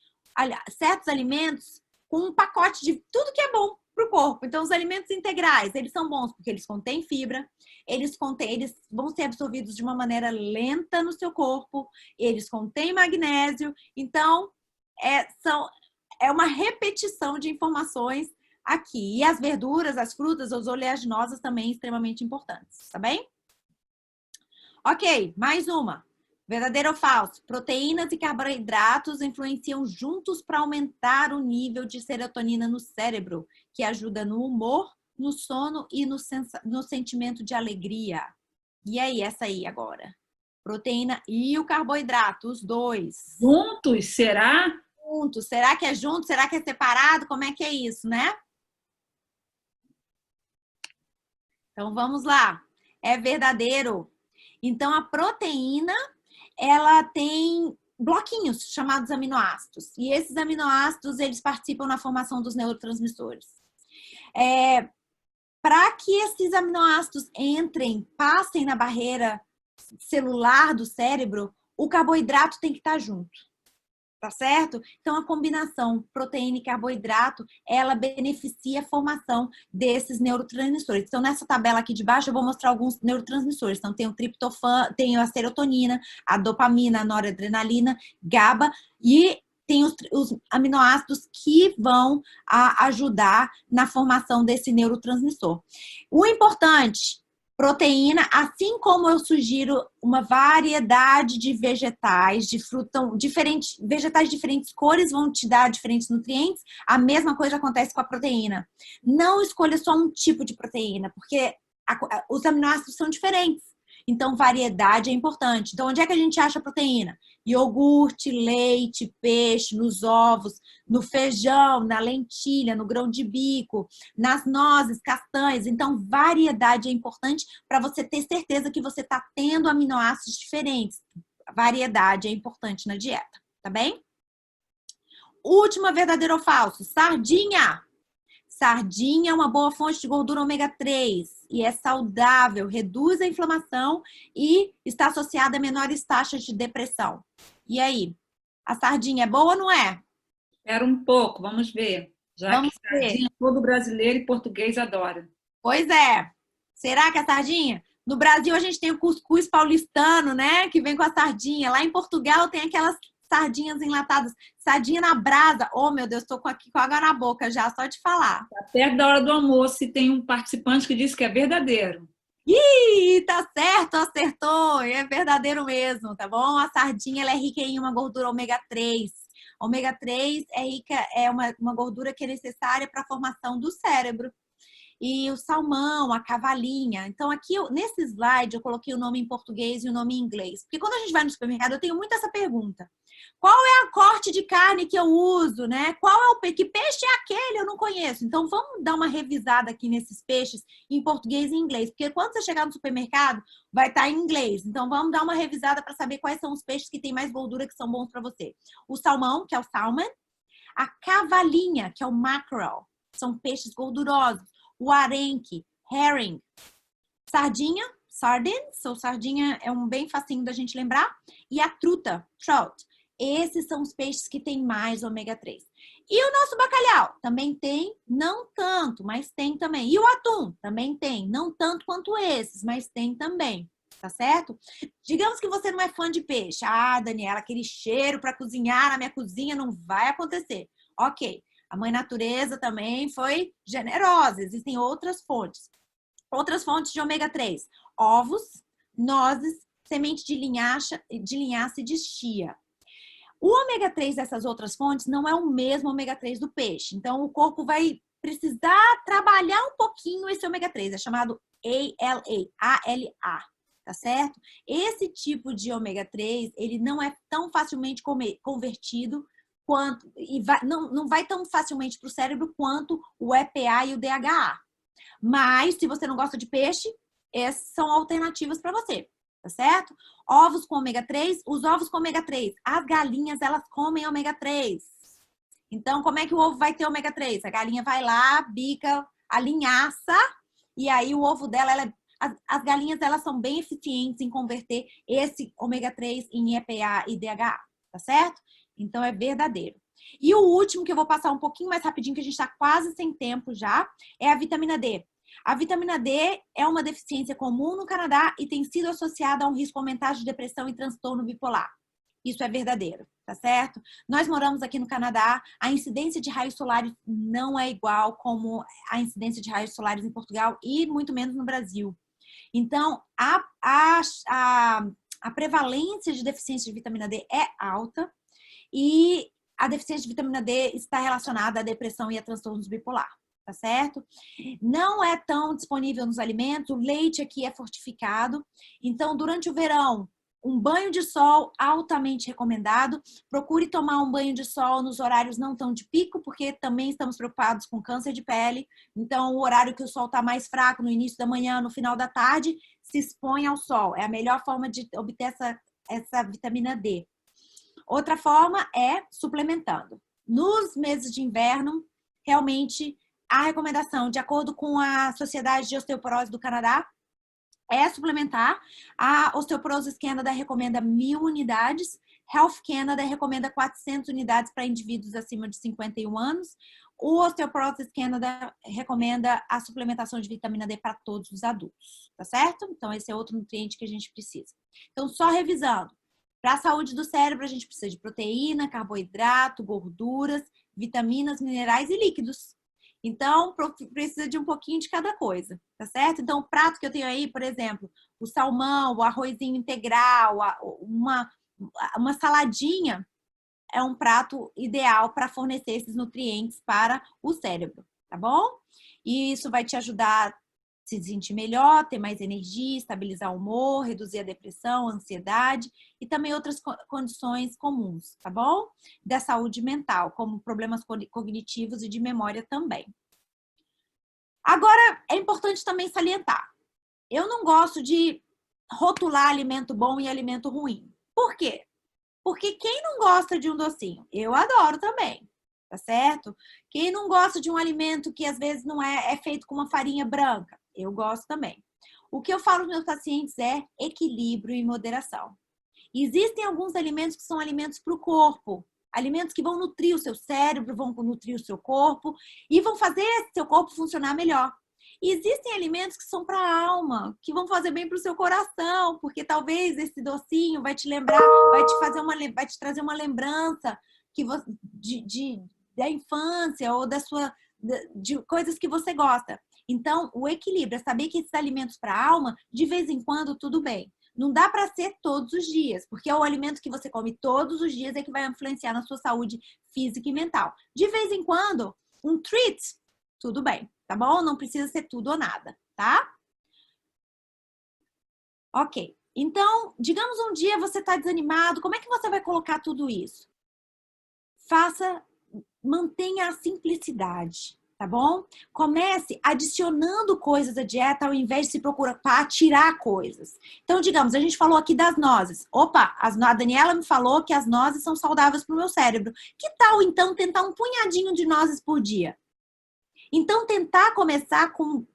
[SPEAKER 2] certos alimentos com um pacote de tudo que é bom para o corpo. Então, os alimentos integrais, eles são bons porque eles contêm fibra, eles vão ser absorvidos de uma maneira lenta no seu corpo, eles contêm magnésio. Então, é uma repetição de informações aqui. E as verduras, as frutas, as oleaginosas também extremamente importantes, tá bem? Ok, mais uma. Verdadeiro ou falso? Proteínas e carboidratos influenciam juntos para aumentar o nível de serotonina no cérebro, que ajuda no humor, no sono e no sentimento de alegria. E aí, essa aí agora? Proteína e o carboidrato, os dois.
[SPEAKER 1] Juntos, será?
[SPEAKER 2] Juntos. Será que é junto? Será que é separado? Como é que é isso, né? Então, vamos lá. É verdadeiro. Então, a proteína, ela tem bloquinhos chamados aminoácidos. E esses aminoácidos, eles participam na formação dos neurotransmissores. Para que esses aminoácidos passem na barreira celular do cérebro, o carboidrato tem que estar junto, tá certo? Então, a combinação proteína e carboidrato, ela beneficia a formação desses neurotransmissores. Então, nessa tabela aqui de baixo, eu vou mostrar alguns neurotransmissores. Então, tem o triptofano, tem a serotonina, a dopamina, a noradrenalina, GABA e tem os aminoácidos que vão ajudar na formação desse neurotransmissor. O importante, proteína, assim como eu sugiro uma variedade de vegetais, de fruta, vegetais de diferentes cores vão te dar diferentes nutrientes, a mesma coisa acontece com a proteína. Não escolha só um tipo de proteína, porque os aminoácidos são diferentes. Então, variedade é importante. Então, onde é que a gente acha proteína? Iogurte, leite, peixe, nos ovos, no feijão, na lentilha, no grão de bico, nas nozes, castanhas. Então, variedade é importante para você ter certeza que você está tendo aminoácidos diferentes. Variedade é importante na dieta, tá bem? Última, verdadeiro ou falso? Sardinha. Sardinha é uma boa fonte de gordura ômega 3 e é saudável, reduz a inflamação e está associada a menores taxas de depressão. E aí? A sardinha é boa ou não é?
[SPEAKER 1] Espera um pouco, vamos ver. Já
[SPEAKER 2] Vamos
[SPEAKER 1] que sardinha todo brasileiro e português adora.
[SPEAKER 2] Pois é. Será que a sardinha? No Brasil a gente tem o cuscuz paulistano, né? Que vem com a sardinha. Lá em Portugal tem aquelas sardinhas enlatadas, sardinha na brasa. Oh, meu Deus, estou aqui com água na boca já, só de falar.
[SPEAKER 1] Tá perto da hora do almoço e tem um participante que disse que é verdadeiro.
[SPEAKER 2] Ih, tá certo, acertou, é verdadeiro mesmo, tá bom? A sardinha ela é rica em uma gordura ômega 3. Ômega 3 é rica, é uma gordura que é necessária para a formação do cérebro. E o salmão, a cavalinha. Então, aqui, nesse slide, eu coloquei o nome em português e o nome em inglês. Porque quando a gente vai no supermercado, eu tenho muito essa pergunta. Qual é a corte de carne que eu uso, né? Qual é o peixe? Que peixe é aquele? Eu não conheço. Então, vamos dar uma revisada aqui nesses peixes em português e inglês. Porque quando você chegar no supermercado, vai estar em inglês. Então, vamos dar uma revisada para saber quais são os peixes que têm mais gordura, que são bons para você. O salmão, que é o salmon. A cavalinha, que é o mackerel. São peixes gordurosos. O arenque, herring. Sardinha, sardines, ou sardinha é um bem facinho da gente lembrar. E a truta, trout. Esses são os peixes que têm mais ômega 3. E o nosso bacalhau? Também tem, não tanto, mas tem também. E o atum? Também tem, não tanto quanto esses, mas tem também. Tá certo? Digamos que você não é fã de peixe. Ah, Daniela, aquele cheiro para cozinhar na minha cozinha não vai acontecer. Ok. A mãe natureza também foi generosa. Existem outras fontes. Outras fontes de ômega 3. Ovos, nozes, semente de linhaça e de chia. O ômega 3 dessas outras fontes não é o mesmo ômega 3 do peixe. Então, o corpo vai precisar trabalhar um pouquinho esse ômega 3. É chamado ALA, ALA, tá certo? Esse tipo de ômega 3, ele não é tão facilmente convertido quanto, e não vai tão facilmente para o cérebro quanto o EPA e o DHA. Mas, se você não gosta de peixe, essas são alternativas para você, tá certo? Ovos com ômega 3, os ovos com ômega 3, as galinhas, elas comem ômega 3. Então, como é que o ovo vai ter ômega 3? A galinha vai lá, bica a linhaça, e aí o ovo dela, as galinhas, elas são bem eficientes em converter esse ômega 3 em EPA e DHA, tá certo? Então, é verdadeiro. E o último, que eu vou passar um pouquinho mais rapidinho, que a gente está quase sem tempo já, é a vitamina D. A vitamina D é uma deficiência comum no Canadá e tem sido associada a um risco aumentado de depressão e transtorno bipolar. Isso é verdadeiro, tá certo? Nós moramos aqui no Canadá, a incidência de raios solares não é igual como a incidência de raios solares em Portugal e muito menos no Brasil. Então, a prevalência de deficiência de vitamina D é alta. E a deficiência de vitamina D está relacionada à depressão e a transtornos bipolar, tá certo? Não é tão disponível nos alimentos, o leite aqui é fortificado. Então, durante o verão, um banho de sol altamente recomendado. Procure tomar um banho de sol nos horários não tão de pico, porque também estamos preocupados com câncer de pele. Então, o horário que o sol está mais fraco, no início da manhã, no final da tarde, se expõe ao sol. É a melhor forma de obter essa vitamina D. Outra forma é suplementando. Nos meses de inverno, realmente, a recomendação, de acordo com a Sociedade de Osteoporose do Canadá, é suplementar. A Osteoporosis Canada recomenda 1.000 unidades. Health Canada recomenda 400 unidades para indivíduos acima de 51 anos. O Osteoporosis Canada recomenda a suplementação de vitamina D para todos os adultos, tá certo? Então, esse é outro nutriente que a gente precisa. Então, só revisando. Para a saúde do cérebro, a gente precisa de proteína, carboidrato, gorduras, vitaminas, minerais e líquidos. Então, precisa de um pouquinho de cada coisa, tá certo? Então, o prato que eu tenho aí, por exemplo, o salmão, o arrozinho integral, uma saladinha, é um prato ideal para fornecer esses nutrientes para o cérebro, tá bom? E isso vai te ajudar a se sentir melhor, ter mais energia, estabilizar o humor, reduzir a depressão, a ansiedade e também outras condições comuns, tá bom? Da saúde mental, como problemas cognitivos e de memória também. Agora, é importante também salientar. Eu não gosto de rotular alimento bom e alimento ruim. Por quê? Porque quem não gosta de um docinho? Eu adoro também, tá certo? Quem não gosta de um alimento que às vezes não é feito com uma farinha branca? Eu gosto também. O que eu falo aos meus pacientes é equilíbrio e moderação. Existem alguns alimentos que são alimentos para o corpo, alimentos que vão nutrir o seu cérebro, vão nutrir o seu corpo e vão fazer seu corpo funcionar melhor. E existem alimentos que são para a alma, que vão fazer bem para o seu coração, porque talvez esse docinho vai te lembrar, vai te trazer uma lembrança que você, da infância ou de coisas que você gosta. Então, o equilíbrio é saber que esses alimentos para a alma, de vez em quando, tudo bem. Não dá para ser todos os dias, porque é o alimento que você come todos os dias é que vai influenciar na sua saúde física e mental. De vez em quando, um treat, tudo bem, tá bom? Não precisa ser tudo ou nada, tá? Ok. Então, digamos um dia você está desanimado, como é que você vai colocar tudo isso? Mantenha a simplicidade, tá bom? Comece adicionando coisas à dieta ao invés de se preocupar tirar coisas. Então, digamos, a gente falou aqui das nozes. Opa, a Daniela me falou que as nozes são saudáveis para o meu cérebro. Que tal, então, tentar um punhadinho de nozes por dia? Então, tentar começar com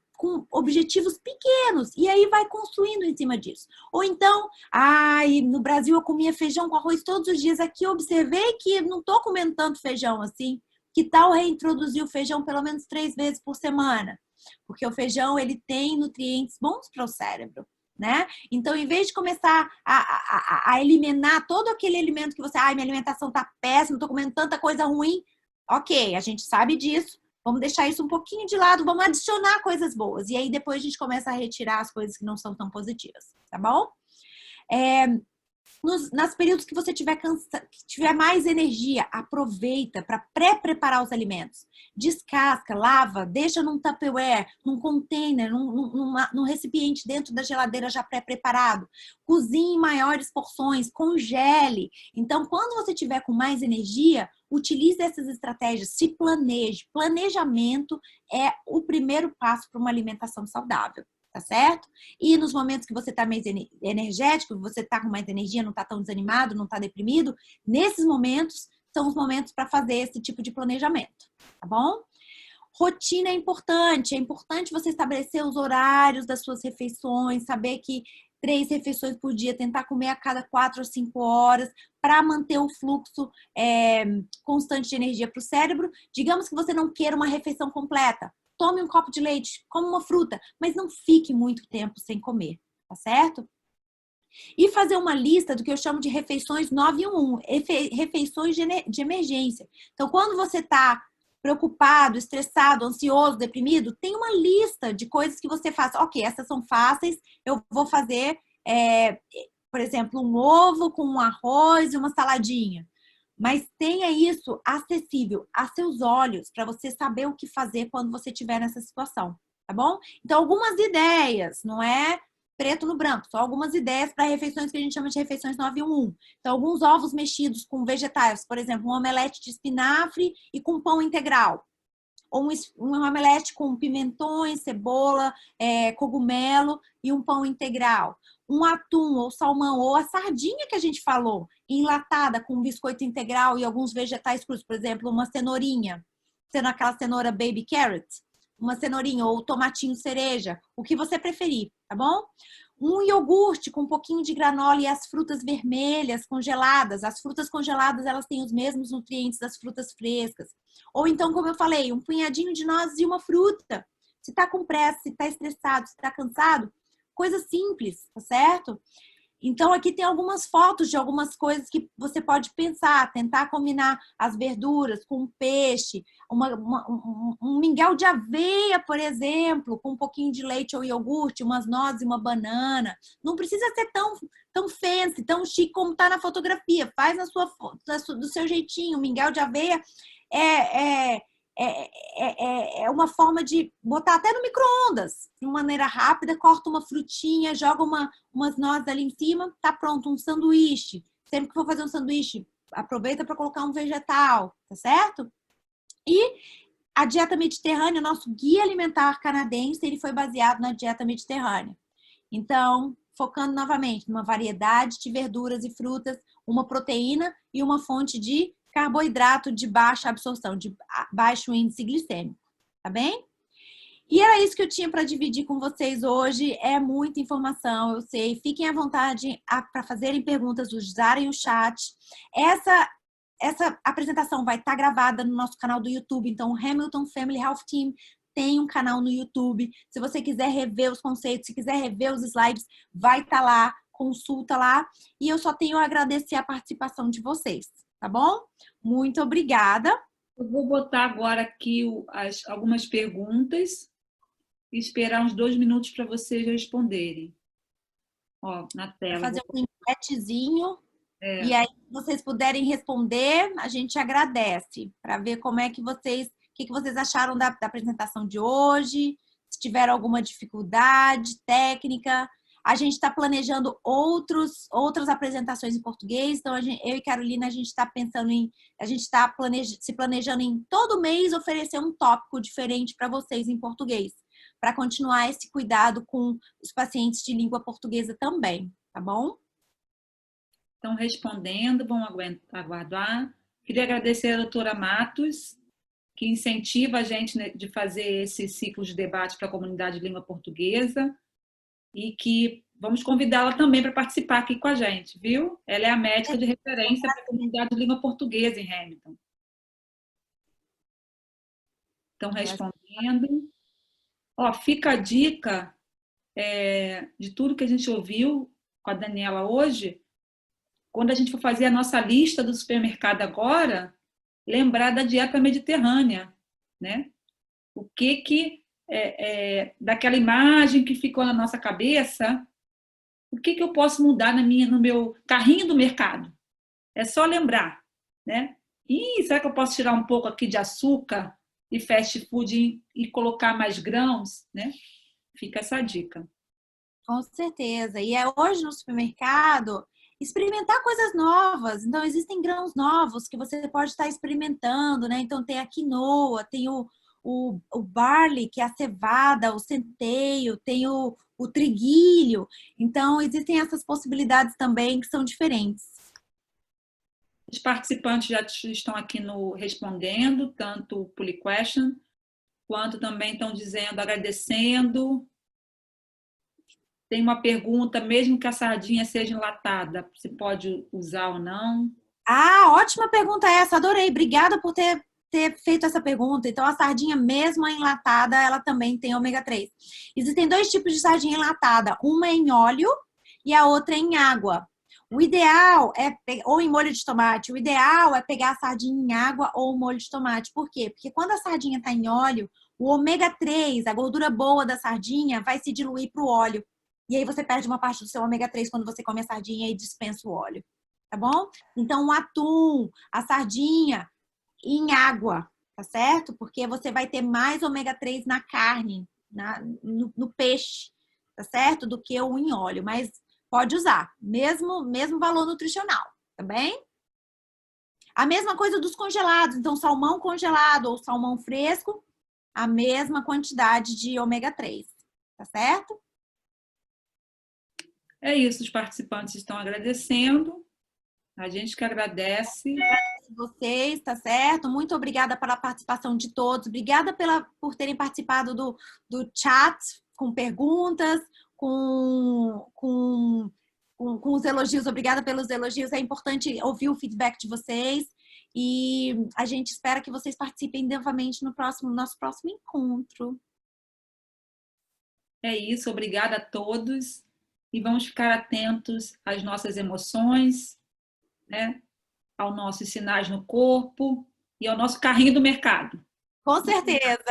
[SPEAKER 2] objetivos pequenos e aí vai construindo em cima disso. Ou então, no Brasil eu comia feijão com arroz todos os dias. Aqui eu observei que não estou comendo tanto feijão assim. Que tal reintroduzir o feijão pelo menos 3 vezes por semana? Porque o feijão, ele tem nutrientes bons para o cérebro, né? Então, em vez de começar a eliminar todo aquele alimento que você... minha alimentação tá péssima, tô comendo tanta coisa ruim. Ok, a gente sabe disso. Vamos deixar isso um pouquinho de lado, vamos adicionar coisas boas. E aí, depois a gente começa a retirar as coisas que não são tão positivas, tá bom? Nos períodos que você tiver mais energia, aproveita para pré-preparar os alimentos. Descasca, lava, deixa num Tupperware, num container, num recipiente dentro da geladeira já pré-preparado. Cozinhe em maiores porções, congele. Então, quando você tiver com mais energia, utilize essas estratégias, se planeje. Planejamento é o primeiro passo para uma alimentação saudável. Tá certo? E nos momentos que você tá mais energético, você tá com mais energia, não tá tão desanimado, não tá deprimido, nesses momentos são os momentos para fazer esse tipo de planejamento, tá bom? Rotina é importante você estabelecer os horários das suas refeições, saber que 3 refeições por dia, tentar comer a cada 4 ou 5 horas, para manter o fluxo constante de energia para o cérebro. Digamos que você não queira uma refeição completa. Tome um copo de leite, come uma fruta, mas não fique muito tempo sem comer, tá certo? E fazer uma lista do que eu chamo de refeições 911, refeições de emergência. Então, quando você está preocupado, estressado, ansioso, deprimido, tem uma lista de coisas que você faz. Ok, essas são fáceis, eu vou fazer, por exemplo, um ovo com um arroz e uma saladinha. Mas tenha isso acessível a seus olhos para você saber o que fazer quando você estiver nessa situação, tá bom? Então, algumas ideias, não é preto no branco, só algumas ideias para refeições que a gente chama de refeições 911. Então, alguns ovos mexidos com vegetais, por exemplo, um omelete de espinafre e com pão integral. ou um omelete com pimentões, cebola, cogumelo e um pão integral. Um atum ou salmão, ou a sardinha que a gente falou, enlatada com biscoito integral e alguns vegetais crus, por exemplo, uma cenourinha, sendo aquela cenoura baby carrot, uma cenourinha ou tomatinho cereja, o que você preferir, tá bom? Um iogurte com um pouquinho de granola e as frutas vermelhas congeladas. As frutas congeladas, elas têm os mesmos nutrientes das frutas frescas. Ou então, como eu falei, um punhadinho de nozes e uma fruta. Se tá com pressa, se tá estressado, se tá cansado, coisa simples, tá certo? Então, aqui tem algumas fotos de algumas coisas que você pode pensar, tentar combinar as verduras com peixe, um mingau de aveia, por exemplo, com um pouquinho de leite ou iogurte, umas nozes e uma banana. Não precisa ser tão fancy, tão chique como está na fotografia. Faz do seu jeitinho. Mingau de aveia é uma forma de botar até no micro-ondas, de uma maneira rápida, corta uma frutinha, joga umas nozes ali em cima, tá pronto, um sanduíche. Sempre que for fazer um sanduíche, aproveita para colocar um vegetal, tá certo? E a dieta mediterrânea, nosso guia alimentar canadense, ele foi baseado na dieta mediterrânea. Então, focando novamente numa variedade de verduras e frutas, uma proteína e uma fonte de carboidrato de baixa absorção, de baixo índice glicêmico, tá bem? E era isso que eu tinha para dividir com vocês hoje. É muita informação, eu sei. Fiquem à vontade para fazerem perguntas, usarem o chat. Essa apresentação vai estar gravada no nosso canal do YouTube, então o Hamilton Family Health Team tem um canal no YouTube. Se você quiser rever os conceitos, se quiser rever os slides, vai estar lá, consulta lá. E eu só tenho a agradecer a participação de vocês. Tá bom? Muito obrigada.
[SPEAKER 1] Eu vou botar agora aqui algumas perguntas e esperar uns 2 minutos para vocês responderem. Ó, na tela.
[SPEAKER 2] Vou fazer um enquetezinho. E aí, se vocês puderem responder, a gente agradece. Para ver como é que vocês, o que vocês acharam da apresentação de hoje, se tiveram alguma dificuldade técnica. A gente está planejando outras apresentações em português, então eu e Carolina, a gente está pensando se planejando em todo mês oferecer um tópico diferente para vocês em português, para continuar esse cuidado com os pacientes de língua portuguesa também, tá bom?
[SPEAKER 1] Estão respondendo, vão aguardar. Queria agradecer a doutora Matos, que incentiva a gente de fazer esse ciclo de debate para a comunidade de língua portuguesa, e que vamos convidá-la também para participar aqui com a gente, viu? Ela é a médica de referência para a comunidade de língua portuguesa em Hamilton. Estão respondendo. Ó, fica a dica de tudo que a gente ouviu com a Daniela hoje. Quando a gente for fazer a nossa lista do supermercado agora, lembrar da dieta mediterrânea, né? O que daquela imagem que ficou na nossa cabeça, o que eu posso mudar no meu carrinho do mercado? É só lembrar, né? Será que eu posso tirar um pouco aqui de açúcar e fast food e colocar mais grãos, né? Fica essa dica.
[SPEAKER 2] Com certeza. E hoje no supermercado, experimentar coisas novas. Então, existem grãos novos que você pode estar experimentando, né? Então, tem a quinoa, tem o barley, que é a cevada, o centeio, tem o triguilho. Então, existem essas possibilidades também que são diferentes.
[SPEAKER 1] Os participantes já estão aqui respondendo, tanto o Pull Question, quanto também estão dizendo, agradecendo. Tem uma pergunta, mesmo que a sardinha seja enlatada, se pode usar ou não?
[SPEAKER 2] Ótima pergunta essa, adorei. Obrigada por ter feito essa pergunta. Então, a sardinha mesmo enlatada, ela também tem ômega 3. Existem 2 tipos de sardinha enlatada. Uma é em óleo e a outra é em água. O ideal ou em molho de tomate, o ideal é pegar a sardinha em água ou molho de tomate. Por quê? Porque quando a sardinha está em óleo, o ômega 3, a gordura boa da sardinha, vai se diluir para o óleo. E aí você perde uma parte do seu ômega 3 quando você come a sardinha e dispensa o óleo. Tá bom? Então, o atum, a sardinha em água, tá certo? Porque você vai ter mais ômega 3 na carne, no peixe, tá certo? Do que o em óleo. Mas pode usar, mesmo valor nutricional, tá bem? A mesma coisa dos congelados. Então, salmão congelado ou salmão fresco, a mesma quantidade de ômega 3, tá certo?
[SPEAKER 1] É isso, os participantes estão agradecendo. A gente que agradece.
[SPEAKER 2] Vocês, tá certo? Muito obrigada pela participação de todos. Obrigada por terem participado do chat, com perguntas, com os elogios. Obrigada pelos elogios. É importante ouvir o feedback de vocês. E a gente espera que vocês participem novamente no nosso próximo encontro.
[SPEAKER 1] É isso, obrigada a todos. E vamos ficar atentos às nossas emoções, né? Aos nossos sinais no corpo e ao nosso carrinho do mercado.
[SPEAKER 2] Com certeza!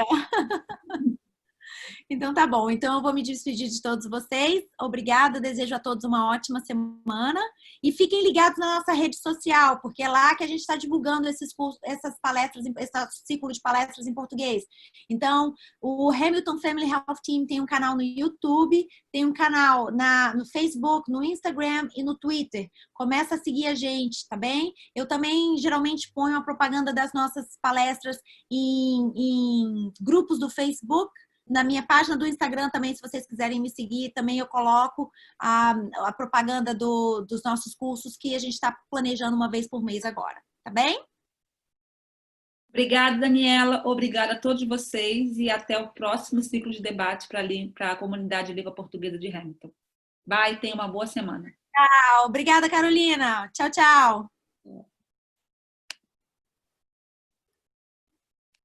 [SPEAKER 2] Então tá bom. Então eu vou me despedir de todos vocês. Obrigada, desejo a todos uma ótima semana. E fiquem ligados na nossa rede social, porque é lá que a gente está divulgando esses cursos, essas palestras, esse ciclo de palestras em português. Então, o Hamilton Family Health Team tem um canal no YouTube, tem um canal no Facebook, no Instagram e no Twitter. Começa a seguir a gente, tá bem? Eu também geralmente ponho a propaganda das nossas palestras em grupos do Facebook. Na minha página do Instagram também, se vocês quiserem me seguir, também eu coloco a propaganda dos nossos cursos que a gente está planejando uma vez por mês agora, tá bem?
[SPEAKER 1] Obrigada, Daniela. Obrigada a todos vocês e até o próximo ciclo de debate para a comunidade Língua Portuguesa de Hamilton. Vai, tenha uma boa semana.
[SPEAKER 2] Tchau. Obrigada, Carolina. Tchau, tchau.